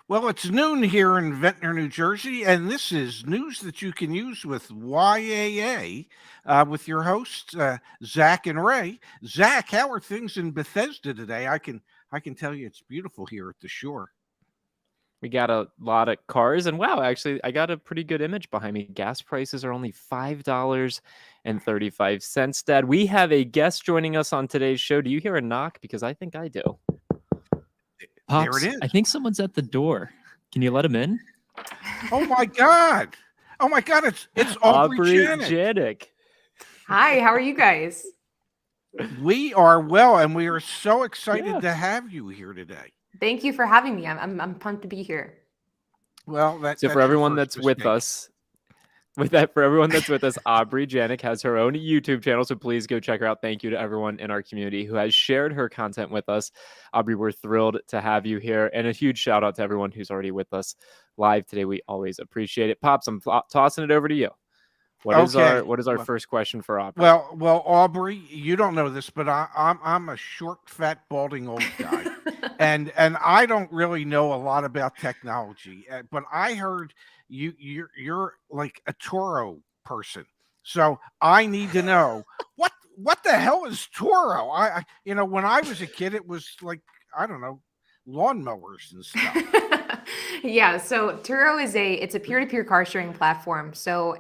Well, it's noon here in Ventnor, New Jersey, and this is news that you can use with YAA with your hosts Zach and Ray. Zach, how are things in Bethesda today? I can tell you it's beautiful here at the shore. We got a lot of cars, and wow, actually, I got a pretty good image behind me. Gas prices are only $5.35. Dad, we have a guest joining us on today's show. Do you hear a knock? Because I think I do. There it Pops, is. I think someone's at the door. Can you let him in? Oh my God! Oh my God! It's Aubrey Janik. Janik. Hi, how are you guys? We are well, and we are so excited to have you here today. Thank you for having me. I'm pumped to be here. Well, So for everyone that's with us, Aubrey Janik has her own YouTube channel, so please go check her out. Thank you to everyone in our community who has shared her content with us. Aubrey, we're thrilled to have you here, and a huge shout out to everyone who's already with us live today. We always appreciate it. Pops, I'm tossing it over to you. What is our first question for Aubrey? Well, Aubrey, you don't know this, but I'm a short, fat, balding old guy, and I don't really know a lot about technology. But I heard you're like a Turo person, so I need to know what the hell is Turo? I when I was a kid, it was like, I don't know, lawnmowers and stuff. Yeah, so Turo it's a peer-to-peer car sharing platform. So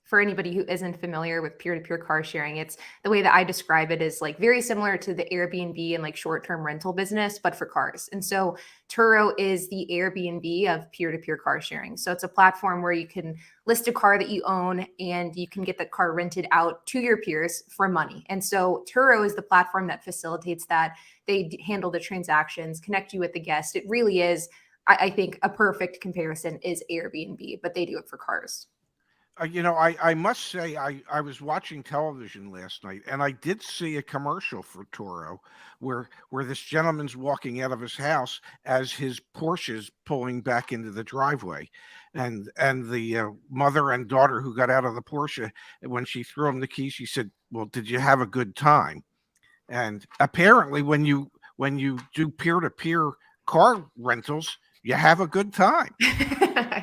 for anybody who isn't familiar with peer-to-peer car sharing, it's the way that I describe it is like very similar to the Airbnb and like short-term rental business, but for cars. And so Turo is the Airbnb of peer-to-peer car sharing. So it's a platform where you can list a car that you own and you can get the car rented out to your peers for money. And so Turo is the platform that facilitates that. They handle the transactions, connect you with the guest. It really is, I think, a perfect comparison is Airbnb, but they do it for cars. I must say, I was watching television last night, and I did see a commercial for Turo where this gentleman's walking out of his house as his Porsche's pulling back into the driveway, and the mother and daughter who got out of the Porsche, when she threw him the key, she said, "Well, did you have a good time?" And apparently, when you do peer-to-peer car rentals, you have a good time.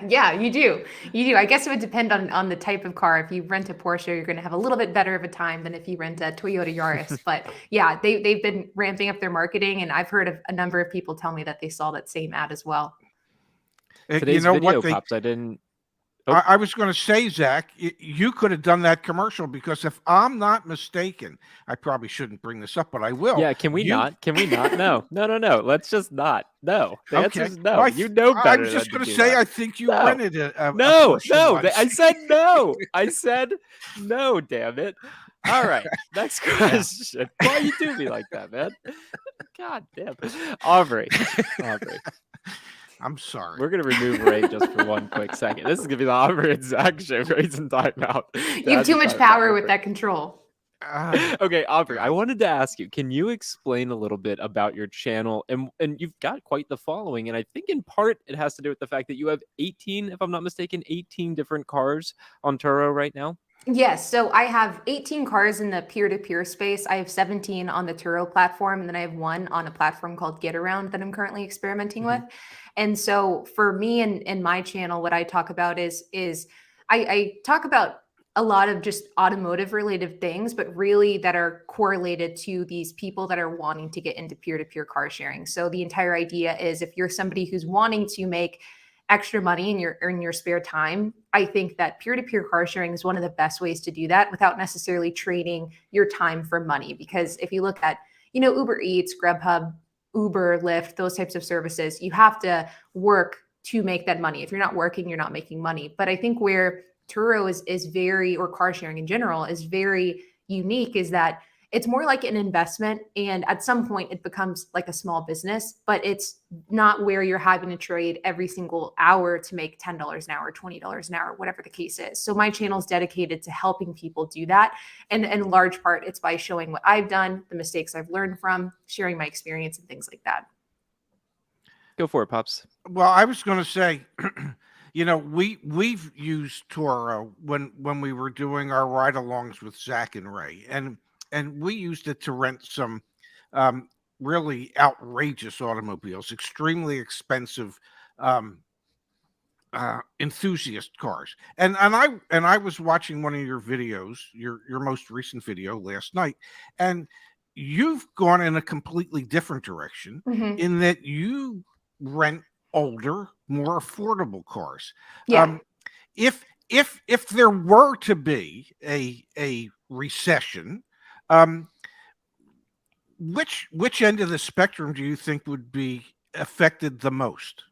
Yeah, you do. You do. I guess it would depend on the type of car. If you rent a Porsche, you're going to have a little bit better of a time than if you rent a Toyota Yaris. But yeah, they've been ramping up their marketing, and I've heard of a number of people tell me that they saw that same ad as well. Today's video, Pops, I didn't. Oh. I was going to say, Zach, you could have done that commercial, because if I'm not mistaken, I probably shouldn't bring this up, but I will. Yeah, can we not? Can we not? No. Let's just not. No. The answer is no. Well, you know better. I was just going to say, I think you rented a No. I said no. I said no, damn it. All right. Next question. Why you do me like that, man? God damn. Aubrey. I'm sorry. We're going to remove Ray just for one quick second. This is going to be the Aubrey and Zach show. Ray's in timeout. You have too much power with that control. Okay, Aubrey, I wanted to ask you, can you explain a little bit about your channel? And you've got quite the following. And I think in part it has to do with the fact that you have 18, if I'm not mistaken, 18 different cars on Turo right now. Yes. So I have 18 cars in the peer-to-peer space. I have 17 on the Turo platform, and then I have one on a platform called Get Around that I'm currently experimenting with. And so for me and my channel, what I talk about is I talk about a lot of just automotive related things, but really that are correlated to these people that are wanting to get into peer-to-peer car sharing. So the entire idea is, if you're somebody who's wanting to make extra money in your spare time, I think that peer-to-peer car sharing is one of the best ways to do that without necessarily trading your time for money. Because if you look at, Uber Eats, Grubhub, Uber, Lyft, those types of services, you have to work to make that money. If you're not working, you're not making money. But I think where Turo is very, or car sharing in general, is very unique, is that it's more like an investment. And at some point it becomes like a small business, but it's not where you're having to trade every single hour to make $10 an hour, $20 an hour, whatever the case is. So my channel is dedicated to helping people do that. And in large part, it's by showing what I've done, the mistakes I've learned from, sharing my experience and things like that. Go for it, Pops. Well, I was going to say, we've used Turo when we were doing our ride-alongs with Zach and Ray, and we used it to rent some really outrageous automobiles, extremely expensive um, enthusiast cars. And I was watching one of your videos, your most recent video last night, and you've gone in a completely different direction Mhm. in that you rent older, more affordable cars. Yeah. If there were to be a recession, um, which end of the spectrum do you think would be affected the most?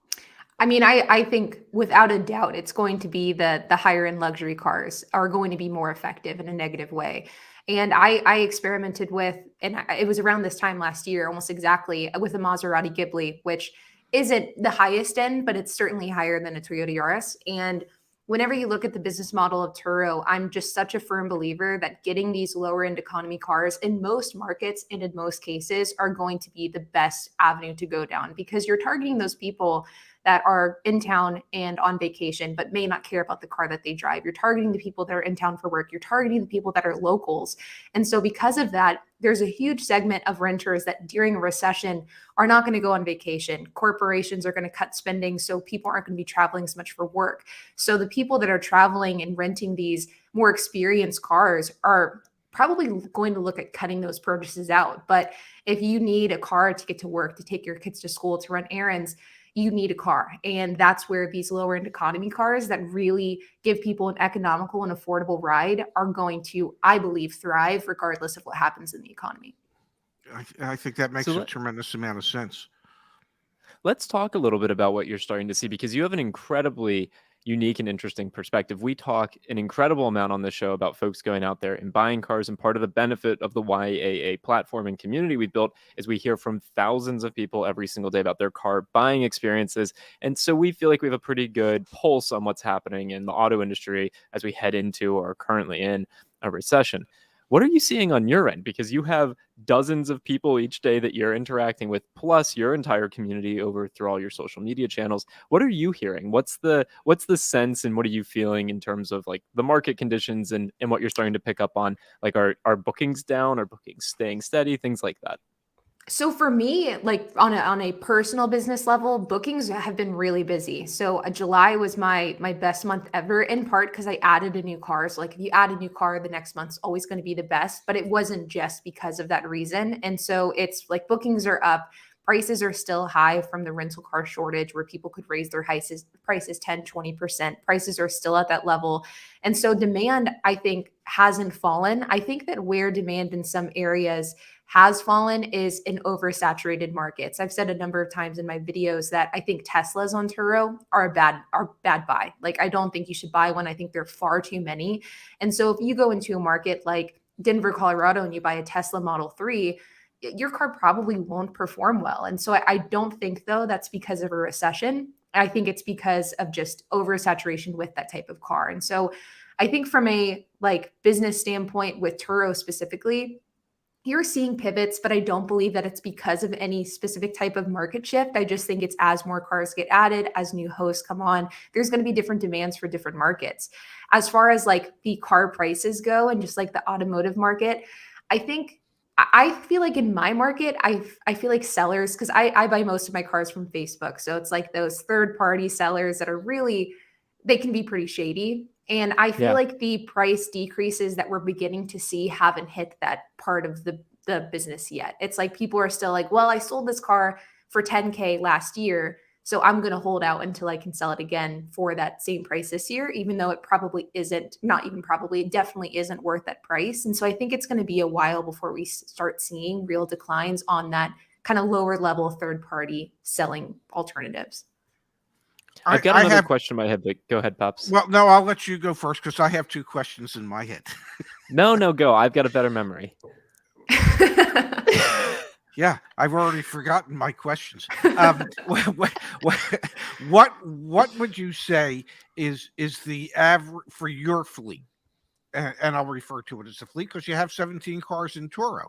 I mean, I think without a doubt, it's going to be the higher end luxury cars are going to be more effective in a negative way. And I experimented with, and it was around this time last year, almost exactly, with a Maserati Ghibli, which isn't the highest end, but it's certainly higher than a Toyota Yaris. And whenever you look at the business model of Turo, I'm just such a firm believer that getting these lower end economy cars in most markets and in most cases are going to be the best avenue to go down, because you're targeting those people that are in town and on vacation, but may not care about the car that they drive. You're targeting the people that are in town for work. You're targeting the people that are locals. And so because of that, there's a huge segment of renters that during a recession are not going to go on vacation. Corporations are going to cut spending, so people aren't going to be traveling as much for work. So the people that are traveling and renting these more experienced cars are probably going to look at cutting those purchases out. But if you need a car to get to work, to take your kids to school, to run errands, you need a car. And that's where these lower end economy cars that really give people an economical and affordable ride are going to, I believe, thrive regardless of what happens in the economy. I think that makes So a tremendous amount of sense. let's talk a little bit about what you're starting to see, because you have an incredibly unique and interesting perspective. We talk an incredible amount on this show about folks going out there and buying cars, and part of the benefit of the YAA platform and community we built is we hear from thousands of people every single day about their car buying experiences. And so we feel like we have a pretty good pulse on what's happening in the auto industry as we head into or are currently in a recession. What are you seeing on your end? Because you have dozens of people each day that you're interacting with, plus your entire community over through all your social media channels. What are you hearing? What's the sense, and what are you feeling in terms of like the market conditions and what you're starting to pick up on? Like, are bookings down? Are bookings staying steady? Things like that. So for me, like on a personal business level, bookings have been really busy. So July was my best month ever, in part because I added a new car. So like if you add a new car, the next month's always going to be the best, but it wasn't just because of that reason. And so it's like bookings are up. Prices are still high from the rental car shortage where people could raise their prices 10, 20%. Prices are still at that level. And so demand, I think, hasn't fallen. I think that where demand in some areas has fallen is in oversaturated markets. I've said a number of times in my videos that I think Teslas on Turo are bad buy. Like I don't think you should buy one. I think there are far too many. And so if you go into a market like Denver, Colorado, and you buy a Tesla Model 3, your car probably won't perform well. And so I don't think though that's because of a recession. I think it's because of just oversaturation with that type of car. And so I think from a like business standpoint with Turo specifically, you're seeing pivots, but I don't believe that it's because of any specific type of market shift. I just think it's as more cars get added, as new hosts come on, there's going to be different demands for different markets. As far as like the car prices go and just like the automotive market, I think I feel like in my market, I feel like sellers, because I buy most of my cars from Facebook. So it's like those third party sellers that are really, they can be pretty shady. And I feel Yeah. like the price decreases that we're beginning to see haven't hit that part of the business yet. It's like people are still like, well, I sold this car for 10K last year, so I'm going to hold out until I can sell it again for that same price this year, even though it probably isn't, not even probably, it definitely isn't worth that price. And so I think it's going to be a while before we start seeing real declines on that kind of lower level third party selling alternatives. I've got I another have question in my head, but go ahead, Pops. Well, no, I'll let you go first because I have two questions in my head. No, go. I've got a better memory. Yeah, I've already forgotten my questions. What would you say is the average for your fleet? And I'll refer to it as a fleet because you have 17 cars in Turo.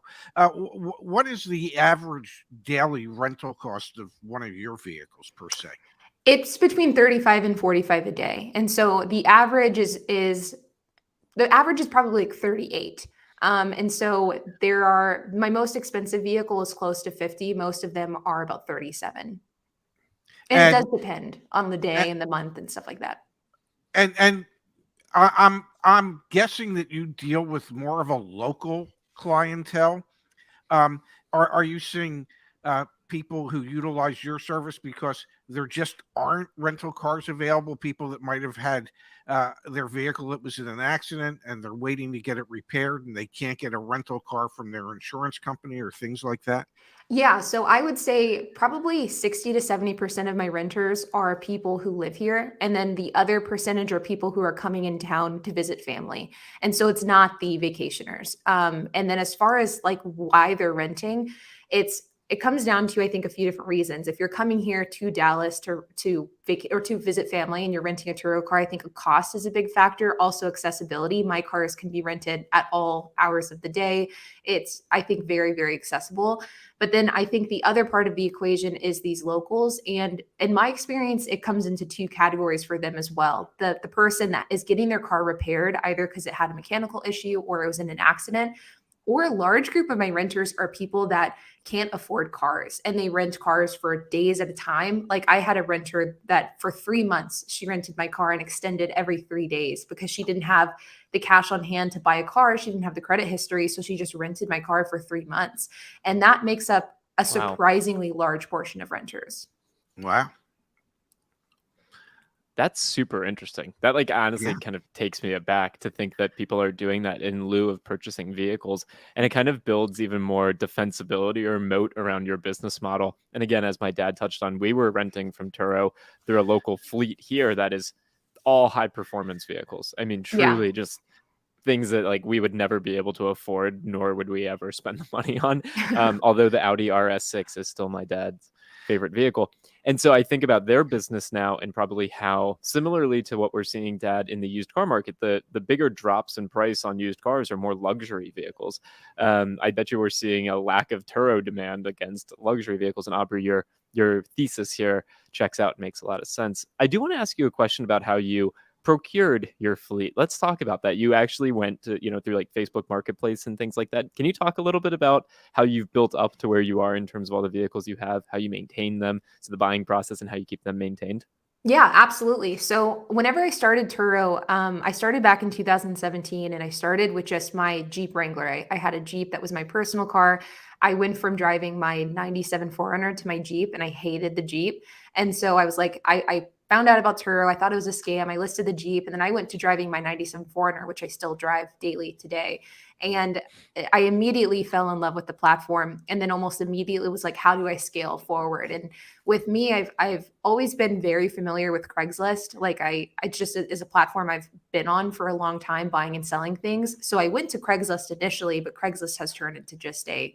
What is the average daily rental cost of one of your vehicles per se? It's between 35 and 45 a day. And so the average is probably like 38. And so my most expensive vehicle is close to 50. Most of them are about 37. And it And does depend on the day and the month and stuff like that. and I'm guessing that you deal with more of a local clientele. Um, are you seeing people who utilize your service because there just aren't rental cars available? People that might have had their vehicle that was in an accident and they're waiting to get it repaired and they can't get a rental car from their insurance company or things like that? Yeah, so I would say probably 60 to 70% of my renters are people who live here. And then the other percentage are people who are coming in town to visit family. And so it's not the vacationers. And then as far as like why they're renting, it comes down to I think a few different reasons. If you're coming here to Dallas or to visit family and you're renting a Turo car, I think cost is a big factor. Also accessibility. My cars can be rented at all hours of the day. It's I think very, very accessible. But then I think the other part of the equation is these locals. And in my experience, it comes into two categories for them as well. The person that is getting their car repaired, either because it had a mechanical issue or it was in an accident, or a large group of my renters are people that can't afford cars and they rent cars for days at a time. Like I had a renter that for 3 months, she rented my car and extended every 3 days because she didn't have the cash on hand to buy a car. She didn't have the credit history. So she just rented my car for 3 months. And that makes up a Wow. surprisingly large portion of renters. Wow. That's super interesting. That like honestly Yeah. kind of takes me aback to think that people are doing that in lieu of purchasing vehicles. And it kind of builds even more defensibility or moat around your business model. And again, as my dad touched on, we were renting from Turo through a local fleet here that is all high performance vehicles. I mean, Yeah. truly just things that like we would never be able to afford, nor would we ever spend the money on. Although the Audi RS6 is still my dad's favorite vehicle. And so I think about their business now and probably how similarly to what we're seeing, Dad, in the used car market, the bigger drops in price on used cars are more luxury vehicles. I bet you we're seeing a lack of Turo demand against luxury vehicles. And Aubrey, your thesis here checks out, makes a lot of sense. I do want to ask you a question about how you procured your fleet. Let's talk about that. You actually went to, through like Facebook Marketplace and things like that. Can you talk a little bit about how you've built up to where you are in terms of all the vehicles you have, how you maintain them, so the buying process and how you keep them maintained? Yeah, absolutely. So whenever I started Turo, I started back in 2017 and I started with just my Jeep Wrangler. I had a Jeep that was my personal car. I went from driving my 97 4Runner to my Jeep and I hated the Jeep. And so I was like, I found out about Turo. I thought it was a scam. I listed the Jeep and then I went to driving my 97 4Runner, which I still drive daily today. And I immediately fell in love with the platform and then almost immediately was like, how do I scale forward? And with me, I've always been very familiar with Craigslist. Like I just is a platform I've been on for a long time, buying and selling things. So I went to Craigslist initially, but Craigslist has turned into just a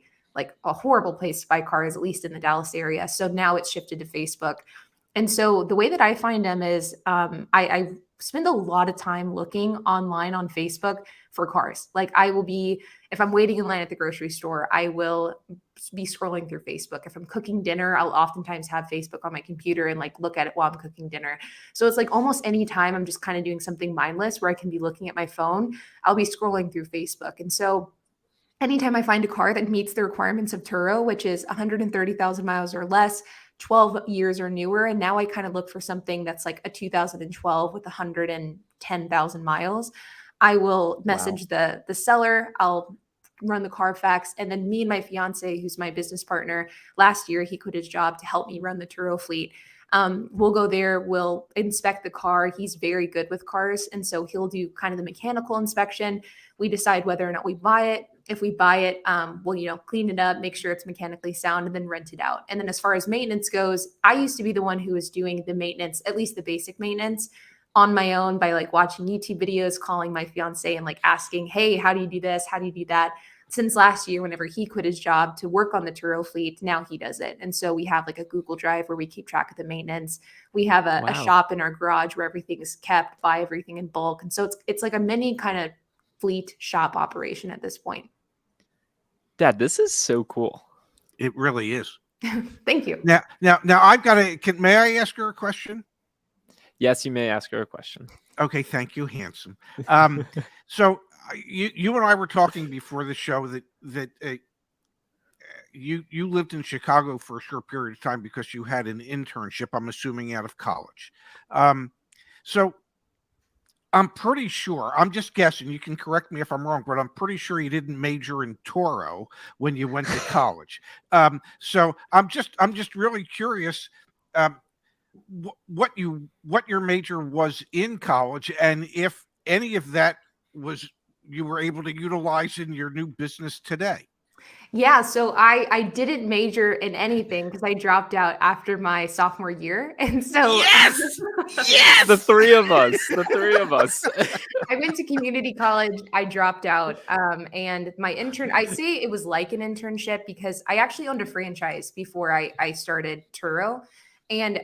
horrible place to buy cars, at least in the Dallas area. So now it's shifted to Facebook. And so the way that I find them is I spend a lot of time looking online on Facebook for cars. Like I will be, if I'm waiting in line at the grocery store, I will be scrolling through Facebook. If I'm cooking dinner, I'll oftentimes have Facebook on my computer and like look at it while I'm cooking dinner. So it's like almost any time I'm just kind of doing something mindless where I can be looking at my phone, I'll be scrolling through Facebook. And so anytime I find a car that meets the requirements of Turo, which is 130,000 miles or less, 12 years or newer, and now I kind of look for something that's like a 2012 with 110,000 miles, I will message the seller. I'll run the Carfax, and then me and my fiance, who's my business partner, last year he quit his job to help me run the Turo fleet. We'll go there, we'll inspect the car. He's very good with cars, and so he'll do kind of the mechanical inspection. We decide whether or not we buy it. If we buy it, we'll clean it up, make sure it's mechanically sound, and then rent it out. And then as far as maintenance goes, I used to be the one who was doing the maintenance, at least the basic maintenance, on my own by like watching YouTube videos, calling my fiance and like asking, hey, how do you do this? How do you do that? Since last year, whenever he quit his job to work on the Turo fleet, now he does it. And so we have like a Google Drive where we keep track of the maintenance. We have a Wow. shop in our garage where everything is kept, buy everything in bulk. And so it's like a mini kind of fleet shop operation at this point. Dad, this is so cool. It really is. Thank you. Now I've got may I ask her a question? Yes, you may ask her a question. Okay, thank you, handsome. So you and I were talking before the show that you lived in Chicago for a short period of time because you had an internship, I'm assuming, out of college. So I'm pretty sure, I'm just guessing, you can correct me if I'm wrong, but I'm pretty sure you didn't major in Turo when you went to college. So I'm just really curious, what your major was in college, and if any of that was you were able to utilize in your new business today. Yeah, so I didn't major in anything because I dropped out after my sophomore year. And so Yes! Yes! The three of us. The three of us. I went to community college. I dropped out. And my intern, I say it was like an internship because I actually owned a franchise before I started Turo. And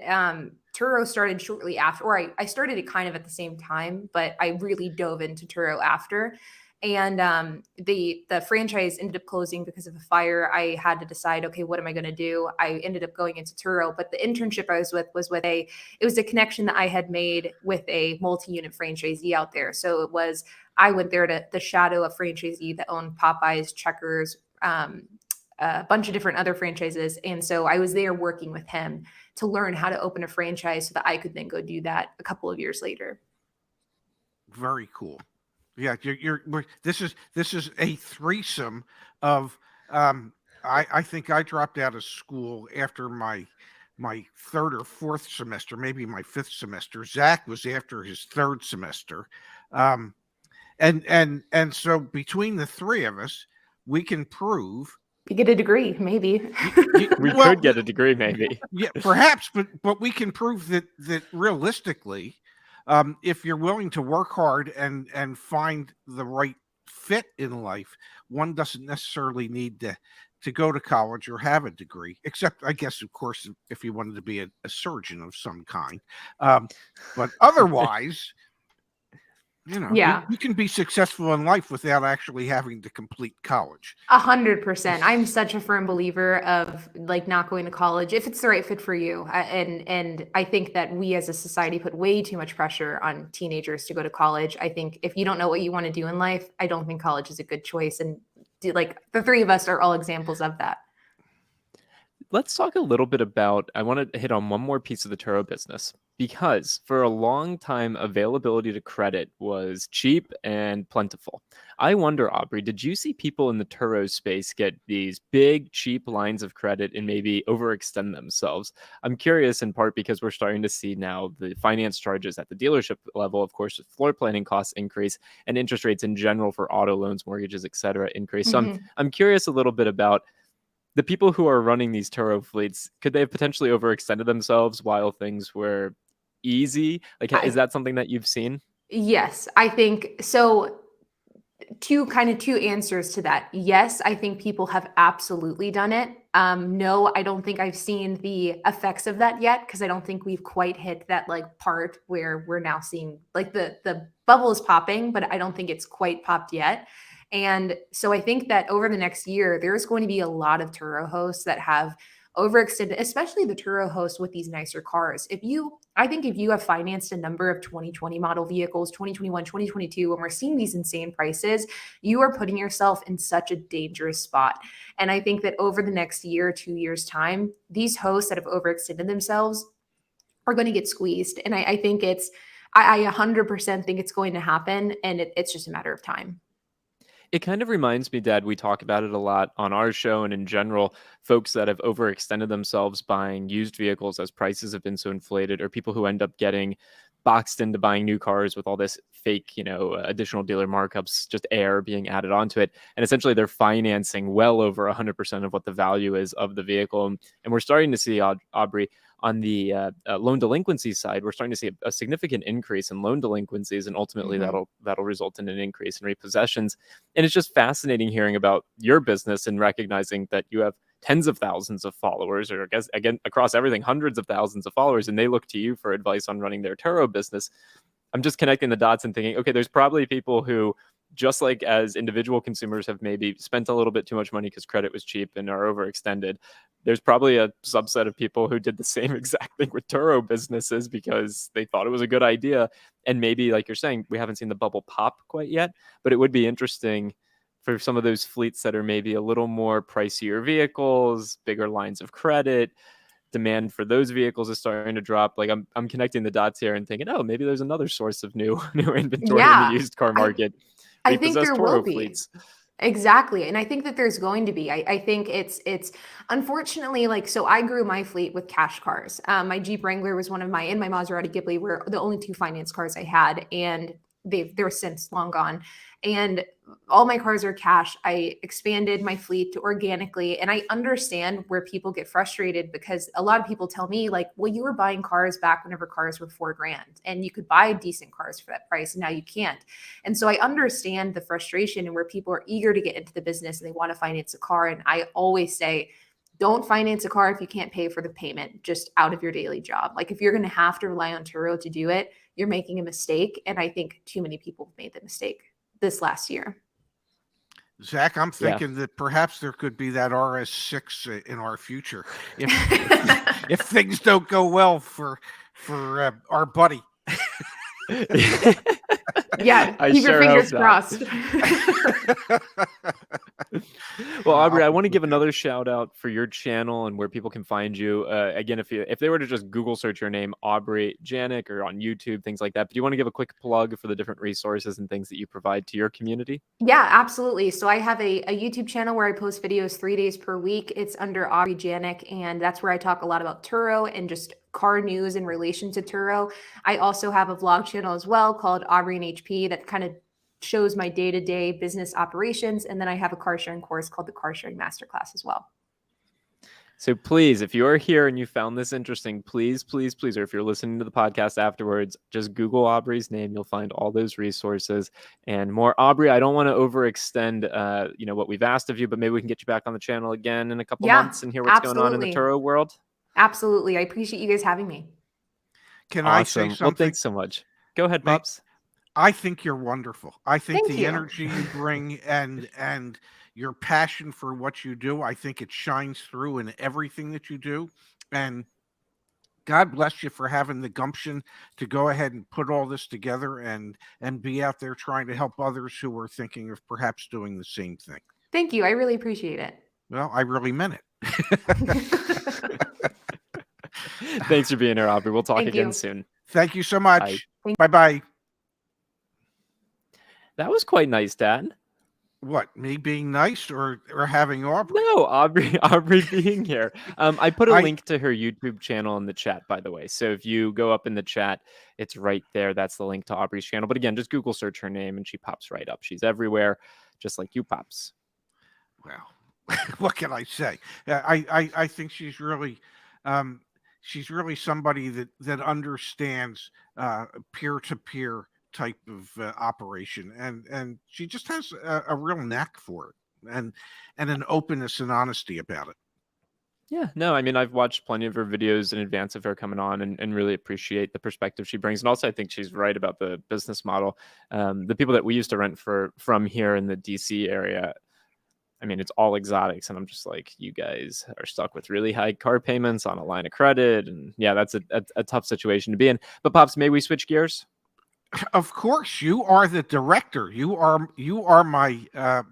Turo started shortly after, or I started it kind of at the same time, but I really dove into Turo after. And the franchise ended up closing because of a fire. I had to decide, okay, what am I going to do? I ended up going into Turo, but the internship I was with it was a connection that I had made with a multi-unit franchisee out there. So I went there to shadow a franchisee that owned Popeyes, Checkers, a bunch of different other franchises. And so I was there working with him to learn how to open a franchise so that I could then go do that a couple of years later. Very cool. Yeah, this is a threesome of I think I dropped out of school after my third or fourth semester, maybe my fifth semester. Zach was after his third semester. And so between the three of us, we can prove You get a degree, maybe. We could get a degree, maybe. Yeah, perhaps, but we can prove that realistically, if you're willing to work hard and find the right fit in life, one doesn't necessarily need to go to college or have a degree, except I guess, of course, if you wanted to be a surgeon of some kind. But otherwise, Yeah. you can be successful in life without actually having to complete college. 100%. I'm such a firm believer of like not going to college if it's the right fit for you. And I think that we as a society put way too much pressure on teenagers to go to college. I think if you don't know what you want to do in life, I don't think college is a good choice. And like the three of us are all examples of that. Let's talk a little bit about, I want to hit on one more piece of the Turo business, because for a long time, availability to credit was cheap and plentiful. I wonder, Aubrey, did you see people in the Turo space get these big, cheap lines of credit and maybe overextend themselves? I'm curious in part because we're starting to see now the finance charges at the dealership level, of course, floor planning costs increase and interest rates in general for auto loans, mortgages, et cetera, increase. So I'm curious a little bit about the people who are running these Turo fleets. Could they have potentially overextended themselves while things were easy? Like, is that something that you've seen? Yes, I think so. Two answers to that. Yes, I think people have absolutely done it. No, I don't think I've seen the effects of that yet because I don't think we've quite hit that like part where we're now seeing like the bubble is popping, but I don't think it's quite popped yet. And so I think that over the next year, there's going to be a lot of Turo hosts that have overextended, especially the Turo hosts with these nicer cars. I think if you have financed a number of 2020 model vehicles, 2021, 2022, when we're seeing these insane prices, you are putting yourself in such a dangerous spot. And I think that over the next year, 2 years time, these hosts that have overextended themselves are going to get squeezed. And I think I 100% think it's going to happen. And it's just a matter of time. It kind of reminds me, Dad, we talk about it a lot on our show and in general, folks that have overextended themselves buying used vehicles as prices have been so inflated, or people who end up getting boxed into buying new cars with all this fake, additional dealer markups, just air being added onto it. And essentially they're financing well over 100% of what the value is of the vehicle. And we're starting to see, Aubrey, on the loan delinquency side, we're starting to see a significant increase in loan delinquencies, and ultimately that'll result in an increase in repossessions. And it's just fascinating hearing about your business and recognizing that you have tens of thousands of followers, or I guess, again, across everything, hundreds of thousands of followers, and they look to you for advice on running their Turo business. I'm just connecting the dots and thinking, okay, there's probably people who, just like as individual consumers have maybe spent a little bit too much money because credit was cheap and are overextended, there's probably a subset of people who did the same exact thing with Turo businesses because they thought it was a good idea. And maybe, like you're saying, we haven't seen the bubble pop quite yet, but it would be interesting for some of those fleets that are maybe a little more pricier vehicles, bigger lines of credit, demand for those vehicles is starting to drop. Like I'm connecting the dots here and thinking, oh, maybe there's another source of new inventory in the Yeah, used car I market. I think Repossessed there will Turo be. fleets. Exactly. And I think that there's going to be. I think it's unfortunately like, so I grew my fleet with cash cars. My Jeep Wrangler was one of my, and my Maserati Ghibli were the only two finance cars I had, and they're since long gone. And all my cars are cash. I expanded my fleet organically, and I understand where people get frustrated because a lot of people tell me like, well, you were buying cars back whenever cars were $4,000 and you could buy decent cars for that price, and now you can't. And so I understand the frustration and where people are eager to get into the business and they want to finance a car. And I always say, don't finance a car if you can't pay for the payment just out of your daily job. Like if you're going to have to rely on Turo to do it, you're making a mistake. And I think too many people have made the mistake this last year. Zach, I'm Yeah. thinking that perhaps there could be that RS6 in our future if if things don't go well for our buddy. Yeah, I keep your sure hope fingers not. crossed. Well, Aubrey, I I'll want to look give out. another shout out for your channel and where people can find you. Again, if they were to just Google search your name, Aubrey Janik, or on YouTube, things like that. But do you want to give a quick plug for the different resources and things that you provide to your community? Yeah, absolutely. So I have a YouTube channel where I post videos 3 days per week. It's under Aubrey Janik, and that's where I talk a lot about Turo and just car news in relation to Turo. I also have a vlog channel as well called Aubrey and HP that kind of shows my day-to-day business operations. And then I have a car sharing course called the Car Sharing Masterclass as well. So please, if you are here and you found this interesting, please, please, please, or if you're listening to the podcast afterwards, just Google Aubrey's name. You'll find all those resources and more. Aubrey, I don't want to overextend, what we've asked of you, but maybe we can get you back on the channel again in a couple Yeah, months and hear what's going on in the absolutely. Turo world. Absolutely. I appreciate you guys having me. Can I say Awesome. Well, something? thanks so much. Go ahead, May- Pops. I think you're wonderful. I think Thank the you. energy you bring and your passion for what you do, I think it shines through in everything that you do. And God bless you for having the gumption to go ahead and put all this together and be out there trying to help others who are thinking of perhaps doing the same thing. Thank you. I really appreciate it. Well, I really meant it. Thanks for being here, Aubrey. We'll talk Thank again you. soon. Thank you so much. Thank- Bye-bye. That was quite nice, Dad. What, me being nice or having Aubrey? No, Aubrey being here. I put a I- link to her YouTube channel in the chat, by the way. So if you go up in the chat, it's right there. That's the link to Aubrey's channel. But again, just Google search her name and she pops right up. She's everywhere, just like you, Pops. Well, what can I say? I think she's really somebody that understands peer-to-peer type of operation, and she just has a real knack for it, and an openness and honesty about it. Yeah, no, I mean, I've watched plenty of her videos in advance of her coming on and really appreciate the perspective she brings. And also, I think she's right about the business model. The people that we used to rent from here in the DC area, I mean, it's all exotics. And I'm just like, you guys are stuck with really high car payments on a line of credit. And yeah, that's a tough situation to be in. But Pops, may we switch gears? Of course, you are the director. You are my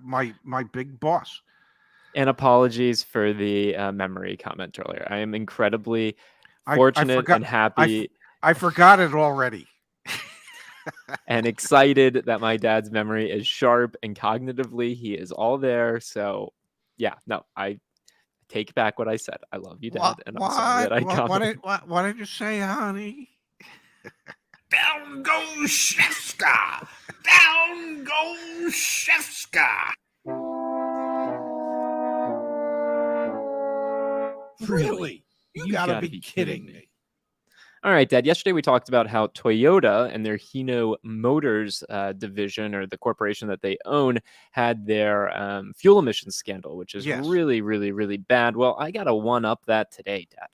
my big boss. And apologies for the memory comment earlier. I am incredibly I fortunate forgot- and happy I forgot it already. and excited that my dad's memory is sharp and cognitively he is all there. So yeah, no, I take back what I said. I love you, Dad, and I'm sorry that I commented. What did you say, honey? Down goes Shevska! Down goes Shevska! Really? You gotta be kidding me. All right, Dad. Yesterday we talked about how Toyota and their Hino Motors division, or the corporation that they own, had their fuel emissions scandal, which is Yes. really, really, really bad. Well, I got to one-up that today, Dad.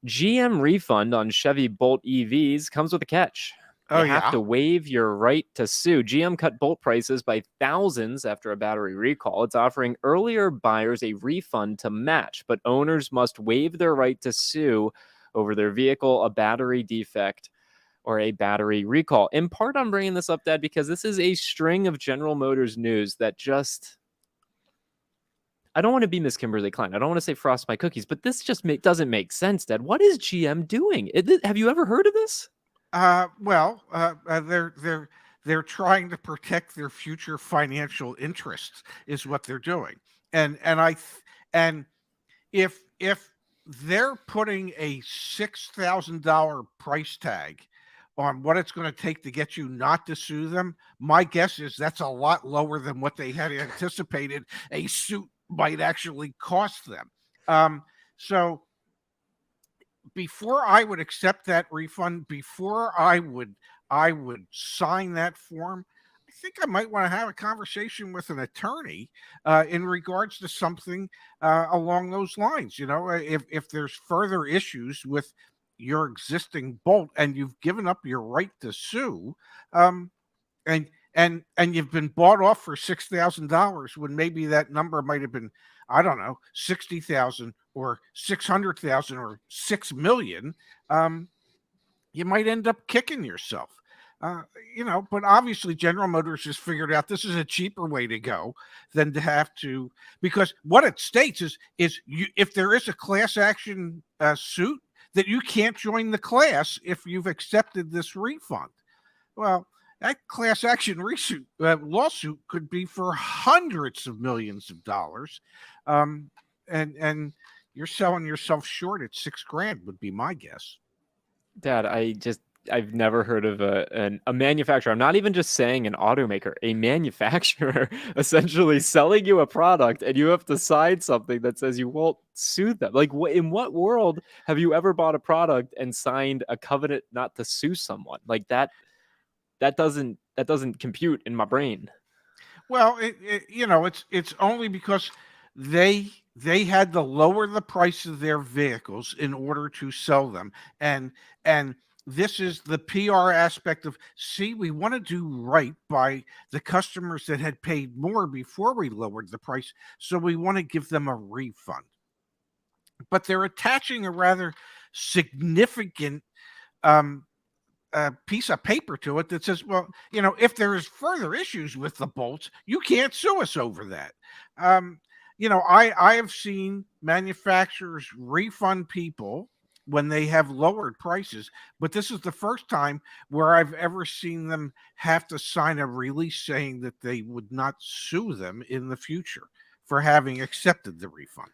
GM refund on Chevy Bolt EVs comes with a catch. Oh, You have yeah? to waive your right to sue. GM cut Bolt prices by thousands after a battery recall. It's offering earlier buyers a refund to match, but owners must waive their right to sue over their vehicle, a battery defect, or a battery recall. In part, I'm bringing this up, Dad, because this is a string of General Motors news that just... I don't want to be Miss Kimberly Klein. I don't want to say frost my cookies, but this just doesn't make sense, Dad. What is GM doing? Have you ever heard of this? Well, they're trying to protect their future financial interests, is what they're doing. And if they're putting a $6,000 price tag on what it's going to take to get you not to sue them, my guess is that's a lot lower than what they had anticipated a suit might actually cost them. So before I would accept that refund, before I would sign that form, I think I might want to have a conversation with an attorney in regards to something along those lines. If there's further issues with your existing bolt and you've given up your right to sue, and you've been bought off for $6,000 when maybe that number might have been, I don't know, 60,000 or 600,000 or 6 million, you might end up kicking yourself. But obviously General Motors has figured out this is a cheaper way to go than to have to, because what it states is if there is a class action suit, that you can't join the class if you've accepted this refund. Well, that class action lawsuit could be for hundreds of millions of dollars. And you're selling yourself short at $6,000 would be my guess. Dad, I've never heard of a manufacturer. I'm not even just saying an automaker, a manufacturer essentially selling you a product and you have to sign something that says you won't sue them. Like, in what world have you ever bought a product and signed a covenant not to sue someone? Like that doesn't compute in my brain. Well, it's only because they had to lower the price of their vehicles in order to sell them, and this is the PR aspect of, see, we want to do right by the customers that had paid more before we lowered the price, so we want to give them a refund. But they're attaching a rather significant piece of paper to it that says, well, if there is further issues with the bolts, you can't sue us over that. I have seen manufacturers refund people when they have lowered prices, but this is the first time where I've ever seen them have to sign a release saying that they would not sue them in the future for having accepted the refund.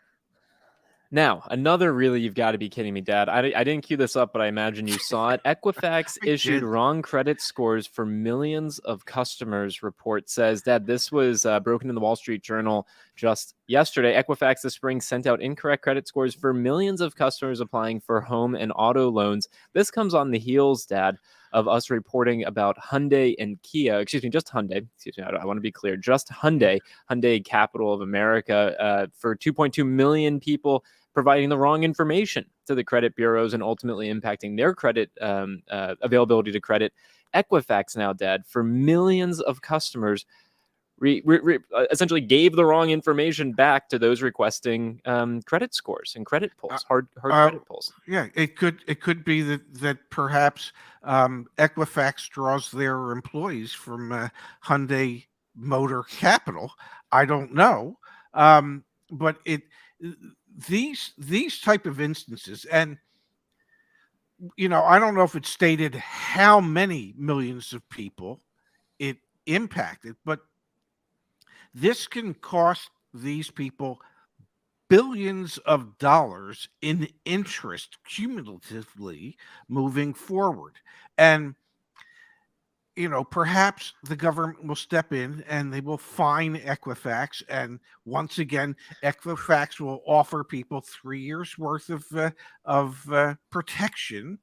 Now, another really, you've got to be kidding me, Dad. I didn't cue this up, but I imagine you saw it. Equifax issued wrong credit scores for millions of customers, report says. Dad, this was broken in the Wall Street Journal just yesterday. Equifax this spring sent out incorrect credit scores for millions of customers applying for home and auto loans. This comes on the heels, Dad, of us reporting about Hyundai and Kia. Just Hyundai. I want to be clear. Just Hyundai, capital of America, for 2.2 million people providing the wrong information to the credit bureaus and ultimately impacting their credit availability to credit. Equifax now, Dad, for millions of customers, essentially gave the wrong information back to those requesting credit scores and credit pulls, hard credit pulls. Yeah, it could be that perhaps Equifax draws their employees from Hyundai Motor Capital. I don't know, but these type of instances, and I don't know if it stated how many millions of people it impacted, but this can cost these people billions of dollars in interest cumulatively moving forward. And perhaps the government will step in and they will fine Equifax. And once again, Equifax will offer people 3 years worth of protection.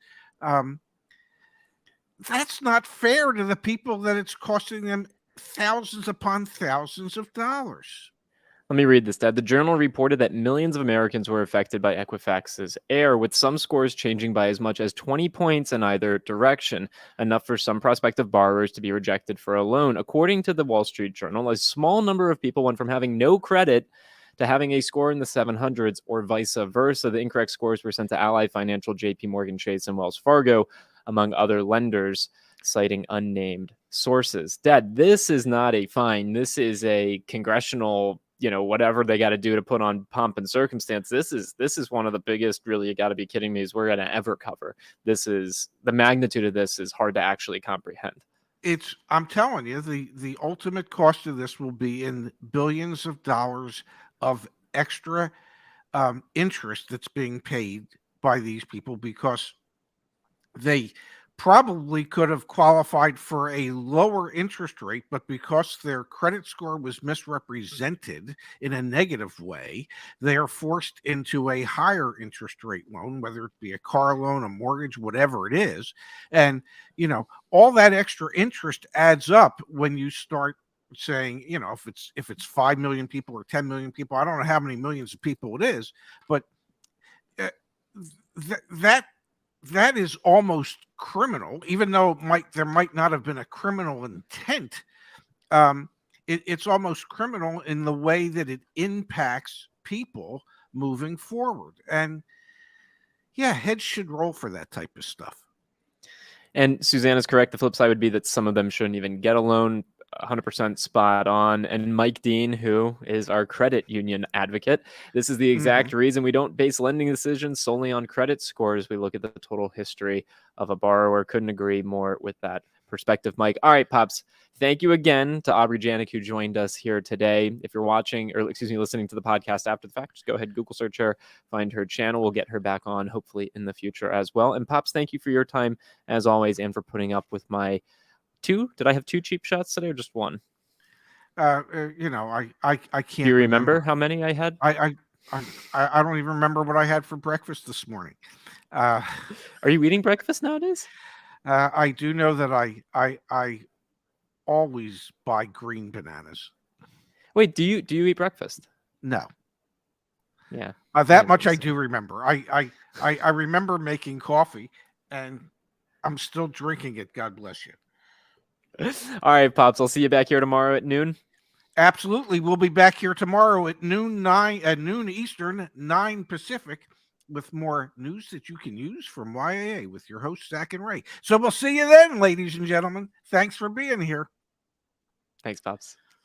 That's not fair to the people that it's costing them thousands upon thousands of dollars. Let me read this, Dad. The Journal reported that millions of Americans were affected by Equifax's error, with some scores changing by as much as 20 points in either direction, enough for some prospective borrowers to be rejected for a loan. According to the Wall Street Journal, a small number of people went from having no credit to having a score in the 700s or vice versa. The incorrect scores were sent to Ally Financial, JP Morgan Chase, and Wells Fargo. among other lenders, citing unnamed sources. Dad, this is not a fine. This is a congressional, whatever they got to do to put on pomp and circumstance. This is one of the biggest, really, you got to be kidding me, is we're going to ever cover. This is, the magnitude of this is hard to actually comprehend. I'm telling you, the ultimate cost of this will be in billions of dollars of extra interest that's being paid by these people, because they probably could have qualified for a lower interest rate, but because their credit score was misrepresented in a negative way, they are forced into a higher interest rate loan, whether it be a car loan, a mortgage, whatever it is. And, all that extra interest adds up when you start saying, if it's 5 million people or 10 million people, I don't know how many millions of people it is, but that is almost criminal, even though there might not have been a criminal intent. It's almost criminal in the way that it impacts people moving forward. And yeah, heads should roll for that type of stuff. And Susanna's correct. The flip side would be that some of them shouldn't even get a loan. 100% spot on. And Mike Dean, who is our credit union advocate, this is the exact reason we don't base lending decisions solely on credit scores. We look at the total history of a borrower. Couldn't agree more with that perspective, Mike. All right, Pops. Thank you again to Aubrey Janik, who joined us here today. If you're watching, or listening to the podcast after the fact, just go ahead, Google search her, find her channel. We'll get her back on hopefully in the future as well. And Pops, thank you for your time as always, and for putting up with my did I have 2 cheap shots today or just 1? I can't. Do you remember how many I had? I don't even remember what I had for breakfast this morning. Are you eating breakfast nowadays? I do know that I always buy green bananas. Wait, do you eat breakfast? No. Yeah. That much I do remember. I remember making coffee, and I'm still drinking it. God bless you. All right, Pops. I'll see you back here tomorrow at noon. Absolutely. We'll be back here tomorrow at noon Eastern, 9 Pacific, with more news that you can use from YAA with your hosts, Zach and Ray. So we'll see you then, ladies and gentlemen. Thanks for being here. Thanks, Pops.